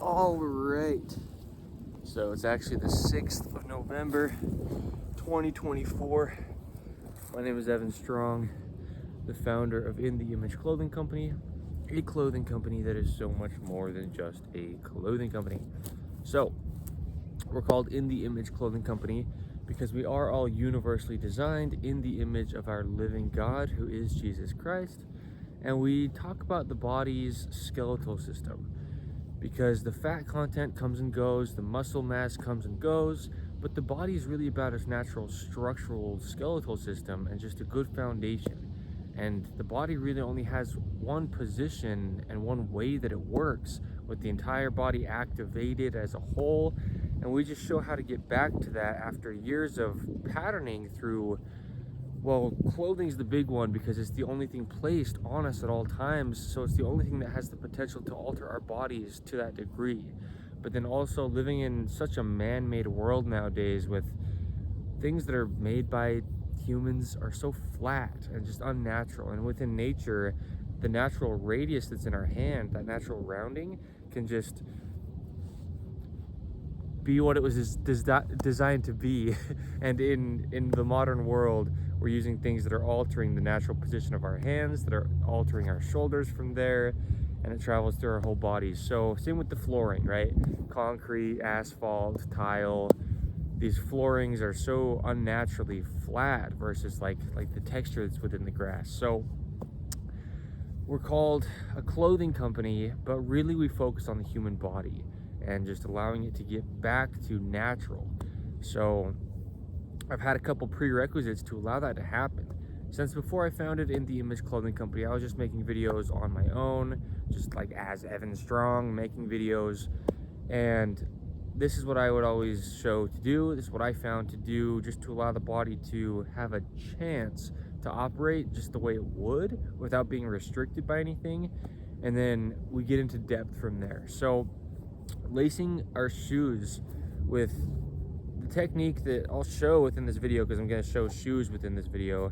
All right, so it's actually the 6th of November 2024. My name is Evan Strong, the founder of In The Image Clothing Company, a clothing company that is so much more than just a clothing company. So we're called In The Image Clothing Company because we are all universally designed in the image of our living God, who is Jesus Christ. And we talk about the body's skeletal system, because the fat content comes and goes, the muscle mass comes and goes, but the body is really about its natural structural skeletal system and just a good foundation. And the body really only has one position and one way that it works, with the entire body activated as a whole. And we just show how to get back to that after years of patterning through, well, clothing's the big one because it's the only thing placed on us at all times. So it's the only thing that has the potential to alter our bodies to that degree. But then also living in such a man-made world nowadays, with things that are made by humans are so flat and just unnatural. And within nature, the natural radius that's in our hand, that natural rounding, can just be what it was designed to be. And in the modern world, we're using things that are altering the natural position of our hands, that are altering our shoulders from there, and it travels through our whole bodies. So same with the flooring, right? Concrete, asphalt, tile, these floorings are so unnaturally flat versus like the texture that's within the grass. So we're called a clothing company, but really we focus on the human body and just allowing it to get back to natural. So I've had a couple prerequisites to allow that to happen. Since before I founded In The Image Clothing Company, I was just making videos on my own, just like as Evan Strong, making videos. And this is what I would always show to do. This is what I found to do, just to allow the body to have a chance to operate just the way it would without being restricted by anything. And then we get into depth from there. So lacing our shoes with the technique that I'll show within this video, because I'm going to show shoes within this video,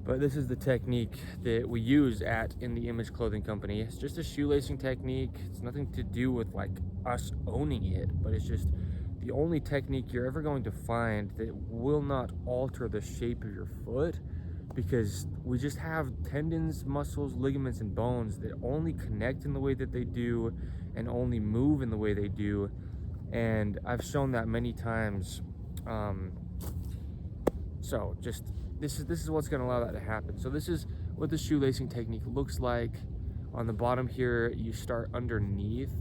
but this is the technique that we use at In The Image Clothing Company. It's just a shoelacing technique. It's nothing to do with like us owning it, but it's just the only technique you're ever going to find that will not alter the shape of your foot, because we just have tendons, muscles, ligaments, and bones that only connect in the way that they do and only move in the way they do. And I've shown that many times. So just this is what's going to allow that to happen. So this is what the shoelacing technique looks like. On the bottom here, you start underneath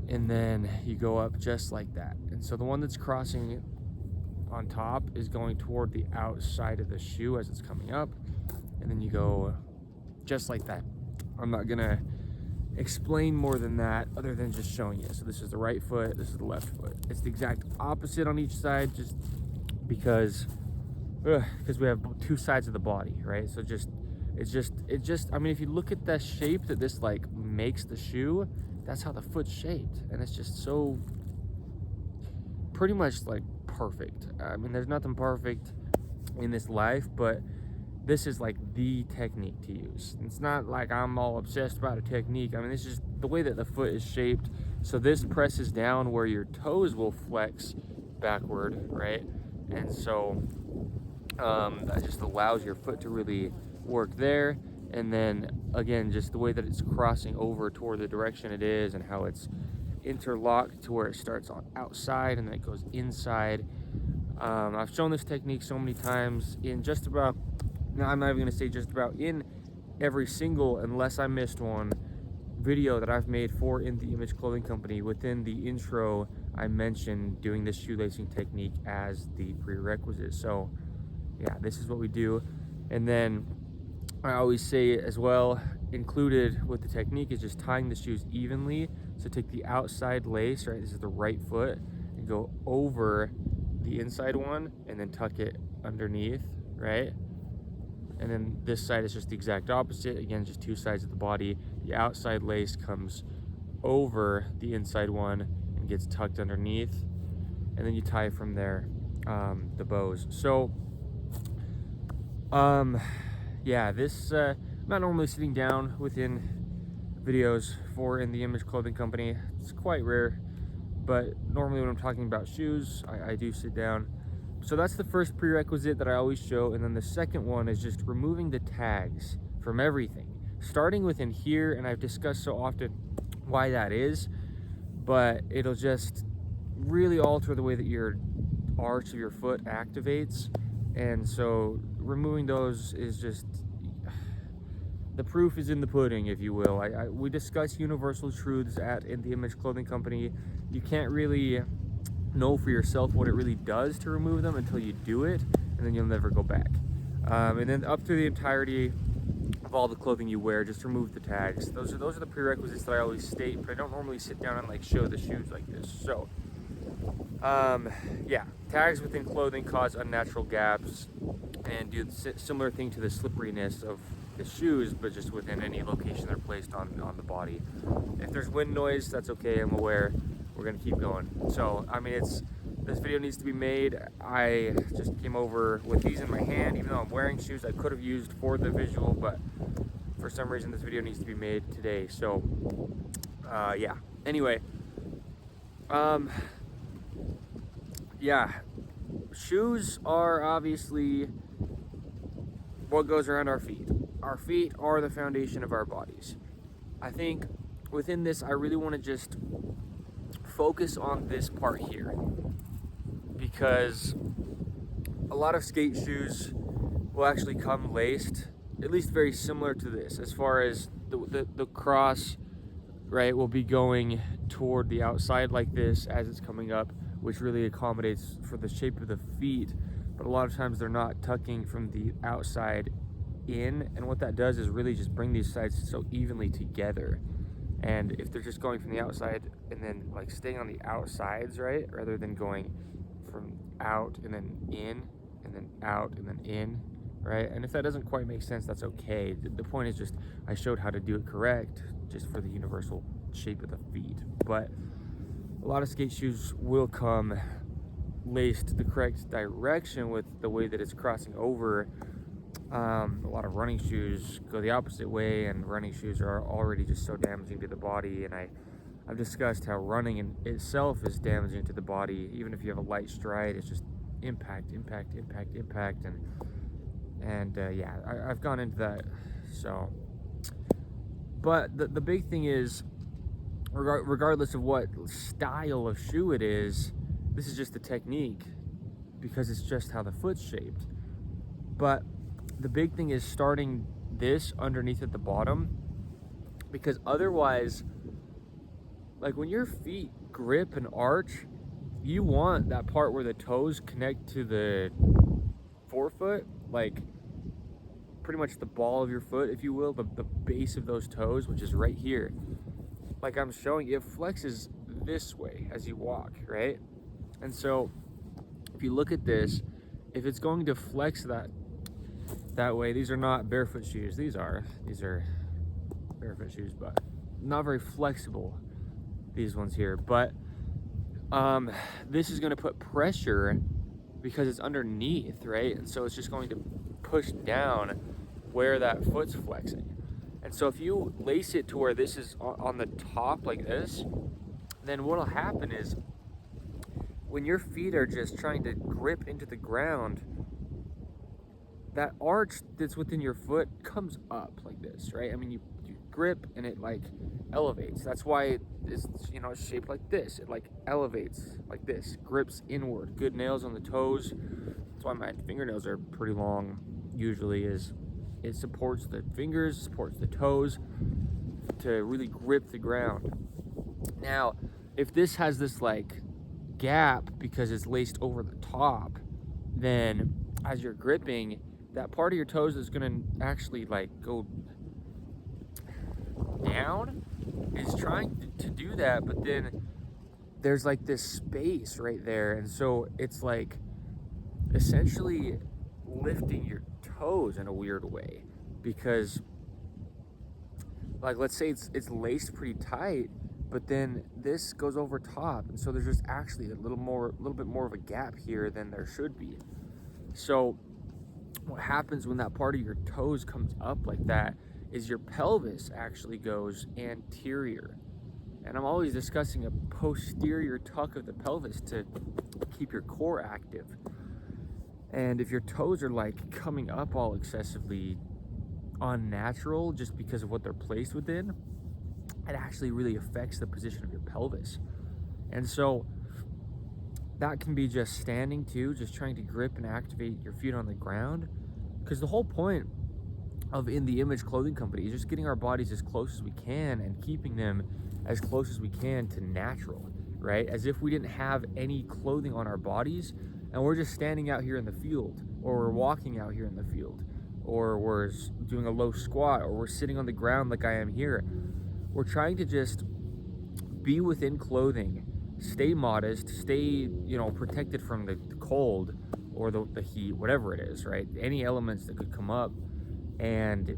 and then you go up just like that. And so the one that's crossing on top is going toward the outside of the shoe as it's coming up, and then you go just like that. I'm not gonna explain more than that other than just showing you. So this is the right foot, this is the left foot. It's the exact opposite on each side, just because we have two sides of the body, right? So it's just I mean, if you look at the shape that this like makes the shoe, that's how the foot's shaped, and it's just so pretty much like perfect. I mean, there's nothing perfect in this life, but this is like the technique to use. It's not like I'm all obsessed about a technique. I mean, it's just the way that the foot is shaped. So this presses down where your toes will flex backward, right? And so that just allows your foot to really work there. And then again, just the way that it's crossing over toward the direction it is, and how it's interlocked to where it starts on outside and then it goes inside. I've shown this technique so many times in just about, no, I'm not even gonna say just about, in every single, unless I missed one, video that I've made for In The Image Clothing Company. Within the intro, I mentioned doing this shoelacing technique as the prerequisite. So yeah, this is what we do. And then I always say as well, included with the technique is just tying the shoes evenly. So take the outside lace, right, this is the right foot, and go over the inside one and then tuck it underneath, right? And then this side is just the exact opposite. Again, just two sides of the body. The outside lace comes over the inside one and gets tucked underneath, and then you tie from there the bows. So yeah, this I'm not normally sitting down within videos for In the Image Clothing Company. It's quite rare, but normally when I'm talking about shoes, I do sit down. So that's the first prerequisite that I always show, and then the second one is just removing the tags from everything, starting within here, and I've discussed so often why that is, but it'll just really alter the way that your arch of your foot activates. And so removing those is just, the proof is in the pudding, if you will. We discuss universal truths at In the Image Clothing Company. You can't really know for yourself what it really does to remove them until you do it, and then you'll never go back. And then up through the entirety of all the clothing you wear, just remove the tags. Those are the prerequisites that I always state, but I don't normally sit down and like show the shoes like this. So yeah, tags within clothing cause unnatural gaps and do the similar thing to the slipperiness of the shoes, but just within any location they're placed on the body. If there's wind noise, that's okay, I'm aware. We're gonna keep going. So I mean, this video needs to be made. I just came over with these in my hand, even though I'm wearing shoes I could have used for the visual, but for some reason this video needs to be made today. So yeah, anyway, yeah, shoes are obviously what goes around our feet. Our feet are the foundation of our bodies. I think within this, I really want to just focus on this part here, because a lot of skate shoes will actually come laced, at least very similar to this, as far as the cross, right, will be going toward the outside like this as it's coming up, which really accommodates for the shape of the feet. But a lot of times they're not tucking from the outside in, and what that does is really just bring these sides so evenly together. And if they're just going from the outside and then like staying on the outsides, right, rather than going from out and then in and then out and then in, right? And if that doesn't quite make sense, that's okay. The point is just I showed how to do it correct, just for the universal shape of the feet. But a lot of skate shoes will come laced the correct direction with the way that it's crossing over. A lot of running shoes go the opposite way, and running shoes are already just so damaging to the body. And I've discussed how running in itself is damaging to the body. Even if you have a light stride, it's just impact, and yeah, I've gone into that. So, but the big thing is, regardless of what style of shoe it is, this is just a technique, because it's just how the foot's shaped. But the big thing is starting this underneath at the bottom, because otherwise, like when your feet grip and arch, you want that part where the toes connect to the forefoot, like pretty much the ball of your foot, if you will, the base of those toes, which is right here. Like I'm showing, it flexes this way as you walk, right? And so if you look at this, if it's going to flex that way, these are not barefoot shoes. These are barefoot shoes, but not very flexible, these ones here. But this is going to put pressure because it's underneath, right? And so it's just going to push down where that foot's flexing. And so if you lace it to where this is on the top like this, then what'll happen is when your feet are just trying to grip into the ground, that arch that's within your foot comes up like this, right? I mean, you grip and it like elevates. That's why it's, you know, shaped like this. It like elevates like this, grips inward. Good nails on the toes. That's why my fingernails are pretty long usually, is it supports the fingers, supports the toes to really grip the ground. Now, if this has this like gap because it's laced over the top, then as you're gripping, that part of your toes is gonna actually like go down. It's trying to do that, but then there's like this space right there, and so it's like essentially lifting your toes in a weird way, because like let's say it's laced pretty tight, but then this goes over top, and so there's just actually a little bit more of a gap here than there should be. So what happens when that part of your toes comes up like that is your pelvis actually goes anterior. And I'm always discussing a posterior tuck of the pelvis to keep your core active. And if your toes are like coming up all excessively unnatural just because of what they're placed within, it actually really affects the position of your pelvis. And so that can be just standing too, just trying to grip and activate your feet on the ground. Because the whole point of In the Image Clothing Company is just getting our bodies as close as we can and keeping them as close as we can to natural, right? As if we didn't have any clothing on our bodies and we're just standing out here in the field, or we're walking out here in the field, or we're doing a low squat, or we're sitting on the ground like I am here. We're trying to just be within clothing, stay modest, stay, protected from the cold or the heat, whatever it is, right? Any elements that could come up, and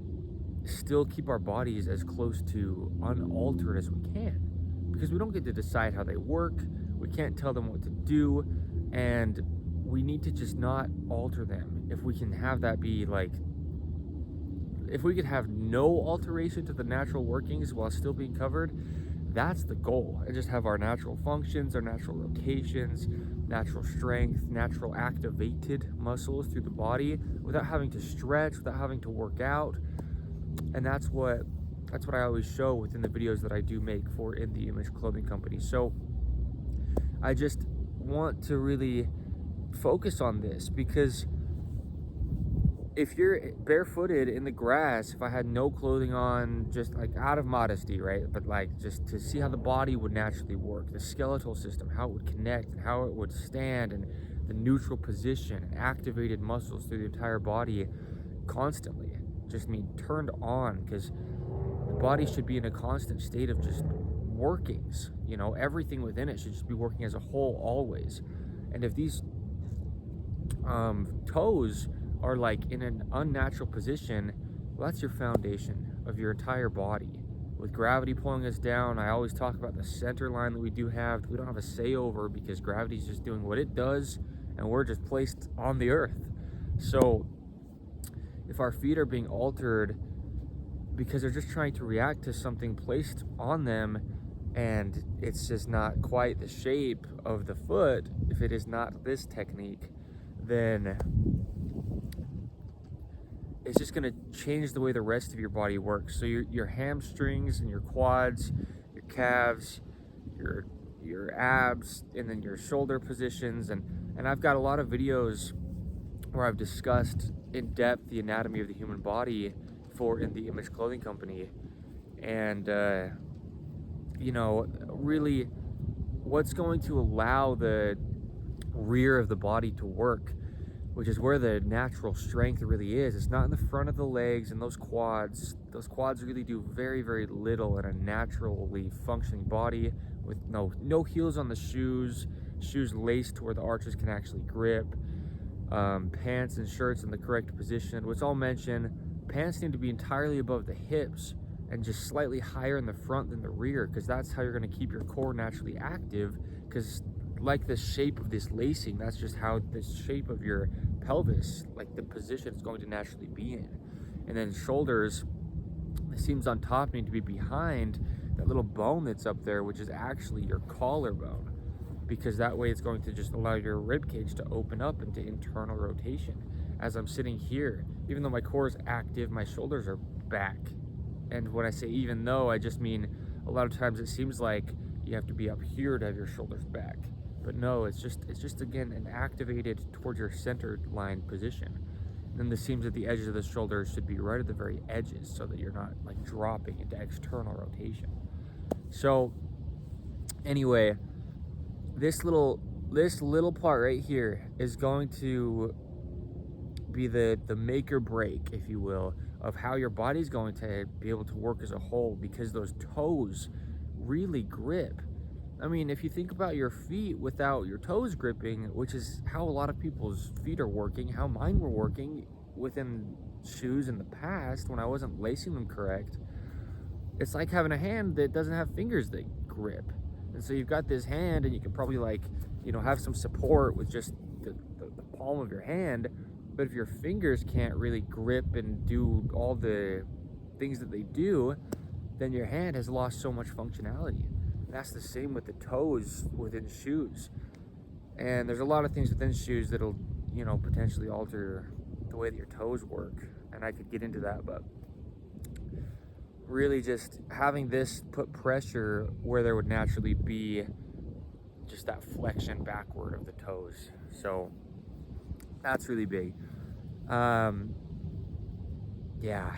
still keep our bodies as close to unaltered as we can, because we don't get to decide how they work. We can't tell them what to do, and we need to just not alter them. If we can have that be like, if we could have no alteration to the natural workings while still being covered, that's the goal. And just have our natural functions, our natural rotations, natural strength, natural activated muscles through the body without having to stretch, without having to work out. And that's what I always show within the videos that I do make for In the Image Clothing Company. So I just want to really focus on this, because if you're barefooted in the grass, if I had no clothing on, just like out of modesty, right? But like just to see how the body would naturally work, the skeletal system, how it would connect and how it would stand, and the neutral position and activated muscles through the entire body constantly. Just turned on, because the body should be in a constant state of just workings. Everything within it should just be working as a whole always. And if these toes are like in an unnatural position, well, that's your foundation of your entire body. With gravity pulling us down, I always talk about the center line that we don't have a say over, because gravity's just doing what it does and we're just placed on the earth. So if our feet are being altered because they're just trying to react to something placed on them, and it's just not quite the shape of the foot, if it is not this technique, then it's just going to change the way the rest of your body works. So your hamstrings and your quads, your calves, your abs, and then your shoulder positions. And I've got a lot of videos where I've discussed in depth the anatomy of the human body for In the Image Clothing Company. And, really what's going to allow the rear of the body to work, which is where the natural strength really is. It's not in the front of the legs and those quads. Those quads really do very, very little in a naturally functioning body, with no heels on the shoes laced to where the arches can actually grip, pants and shirts in the correct position. Which I'll mention, pants need to be entirely above the hips and just slightly higher in the front than the rear, because that's how you're going to keep your core naturally active. Because like the shape of this lacing, that's just how the shape of your pelvis, like the position it's going to naturally be in. And then shoulders, the seams on top need to be behind that little bone that's up there, which is actually your collarbone, because that way it's going to just allow your rib cage to open up into internal rotation. As I'm sitting here, even though my core is active, my shoulders are back. And when I say even though, I just mean a lot of times it seems like you have to be up here to have your shoulders back. But no, it's just again an activated towards your center line position. And then the seams at the edges of the shoulders should be right at the very edges, so that you're not like dropping into external rotation. So anyway, this little part right here is going to be the make or break, if you will, of how your body's going to be able to work as a whole, because those toes really grip. I mean, if you think about your feet without your toes gripping, which is how a lot of people's feet are working, how mine were working within shoes in the past when I wasn't lacing them correct, it's like having a hand that doesn't have fingers that grip. And so you've got this hand, and you can probably have some support with just the palm of your hand. But if your fingers can't really grip and do all the things that they do, then your hand has lost so much functionality. And that's the same with the toes within shoes. And there's a lot of things within shoes that'll, you know, potentially alter the way that your toes work. And I could get into that, but really just having this put pressure where there would naturally be just that flexion backward of the toes. So that's really big. Yeah,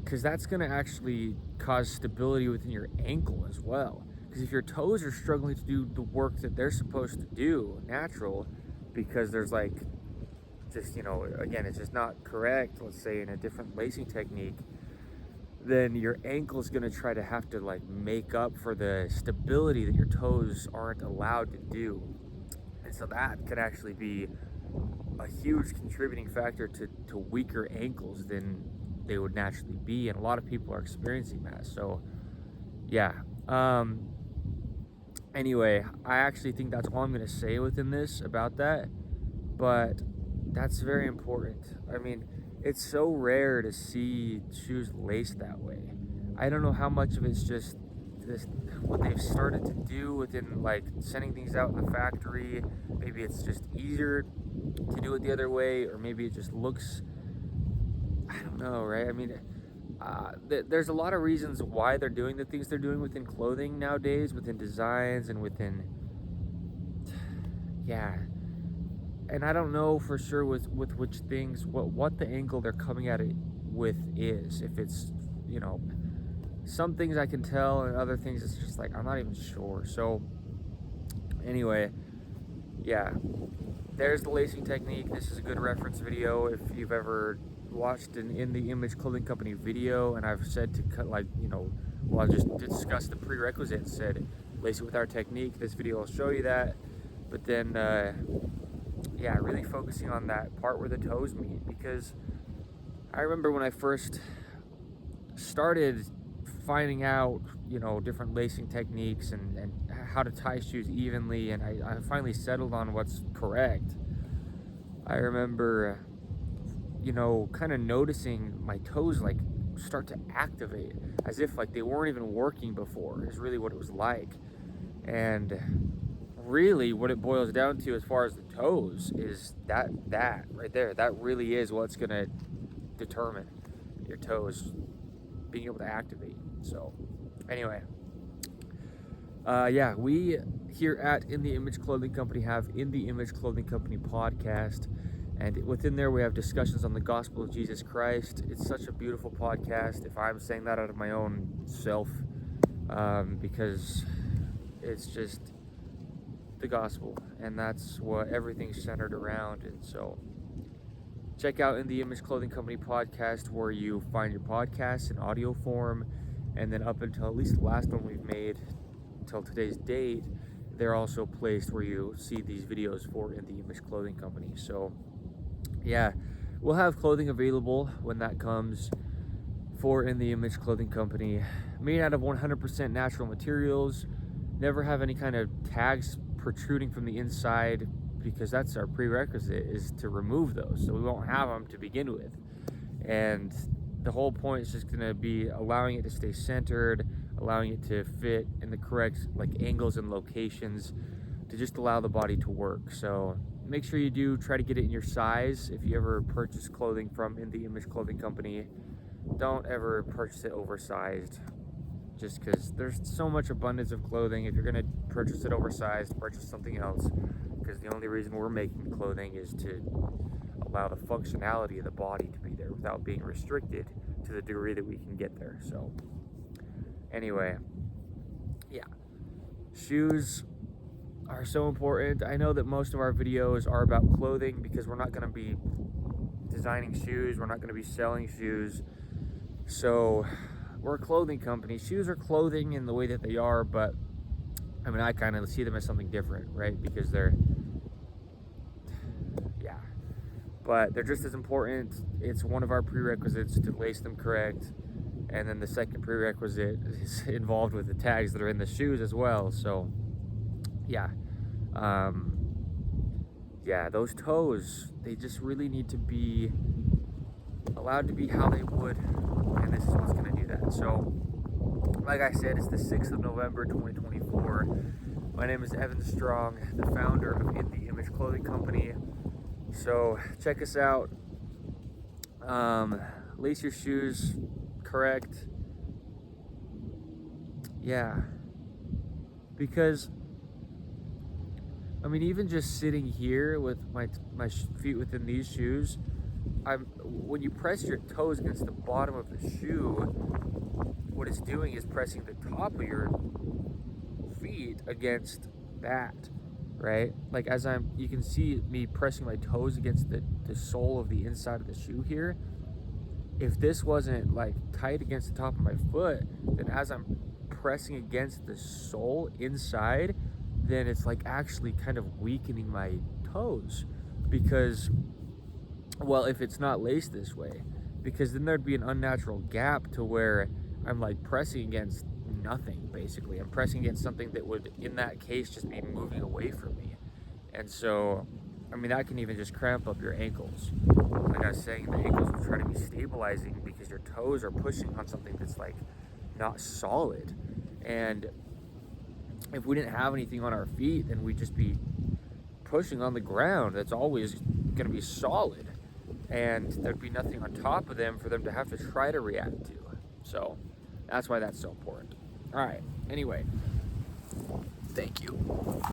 because that's going to actually cause stability within your ankle as well. Because if your toes are struggling to do the work that they're supposed to do, natural, because there's like, just, you know, again, it's just not correct, let's say in a different lacing technique, then your ankle is going to try to have to like make up for the stability that your toes aren't allowed to do. And so that could actually be a huge contributing factor to weaker ankles than they would naturally be, and a lot of people are experiencing that. So yeah, anyway, I actually think that's all I'm going to say within this about that, but that's very important. I mean, it's so rare to see shoes laced that way. I don't know how much of it's just this, what they've started to do within like sending things out in the factory. Maybe it's just easier to do it the other way, or maybe it just looks, I don't know, right? I mean, there's a lot of reasons why they're doing the things they're doing within clothing nowadays, within designs and within, yeah. And I don't know for sure with which things, what the angle they're coming at it with is. If it's, you know, some things I can tell, and other things it's just like, I'm not even sure. So anyway, yeah, there's the lacing technique. This is a good reference video if you've ever watched an In the Image Clothing Company video, and I've said to cut, like, you know, well, I just discussed the prerequisites, said lace it with our technique. This video will show you that. But then yeah, really focusing on that part where the toes meet, because I remember when I first started finding out, you know, different lacing techniques and how to tie shoes evenly, and I finally settled on what's correct. I remember, you know, kind of noticing my toes like start to activate as if like they weren't even working before, is really what it was like. And really what it boils down to as far as the toes is that right there, that really is what's going to determine your toes being able to activate. So anyway, yeah, we here at In the Image Clothing Company have In the Image Clothing Company podcast, and within there we have discussions on the gospel of Jesus Christ. It's such a beautiful podcast, if I'm saying that out of my own self, because it's just the gospel, and that's what everything's centered around. And so check out In the Image Clothing Company podcast where you find your podcasts in audio form, and then up until at least the last one we've made till today's date, they're also placed where you see these videos for In the Image Clothing Company. So yeah, we'll have clothing available when that comes for In the Image Clothing Company, made out of 100% natural materials. Never have any kind of tags protruding from the inside, because that's our prerequisite, is to remove those, so we won't have them to begin with. And the whole point is just going to be allowing it to stay centered, allowing it to fit in the correct like angles and locations to just allow the body to work. So make sure you do try to get it in your size. If you ever purchase clothing from In the Image Clothing Company, don't ever purchase it oversized, just because there's so much abundance of clothing. If you're going to purchase it oversized, purchase something else, because the only reason we're making clothing is to allow the functionality of the body to be there without being restricted to the degree that we can get there. So anyway, yeah, shoes are so important. I know that most of our videos are about clothing because we're not going to be designing shoes, we're not going to be selling shoes. So we're a clothing company. Shoes are clothing in the way that they are, but I mean, I kind of see them as something different, right? Because they're, yeah, but they're just as important. It's one of our prerequisites to lace them correct. And then the second prerequisite is involved with the tags that are in the shoes as well. So yeah, yeah, those toes, they just really need to be allowed to be how they would, and this is what's going to do that. So, like I said, it's the 6th of November, 2024. My name is Evan Strong, the founder of In The Image Clothing Company. So, check us out. Lace your shoes correct. Yeah. Because, I mean, even just sitting here with my feet within these shoes, when you press your toes against the bottom of the shoe, what it's doing is pressing the top of your feet against that, right? Like you can see me pressing my toes against the sole of the inside of the shoe here. If this wasn't like tight against the top of my foot, then as I'm pressing against the sole inside, then it's like actually kind of weakening my toes, because, well, if it's not laced this way, because then there'd be an unnatural gap to where I'm like pressing against nothing, basically. I'm pressing against something that would, in that case, just be moving away from me. And so, I mean, that can even just cramp up your ankles. Like I was saying, the ankles will try to be stabilizing because your toes are pushing on something that's like not solid. And if we didn't have anything on our feet, then we'd just be pushing on the ground that's always going to be solid, and there'd be nothing on top of them for them to have to try to react to. So that's why that's so important. All right, anyway, thank you.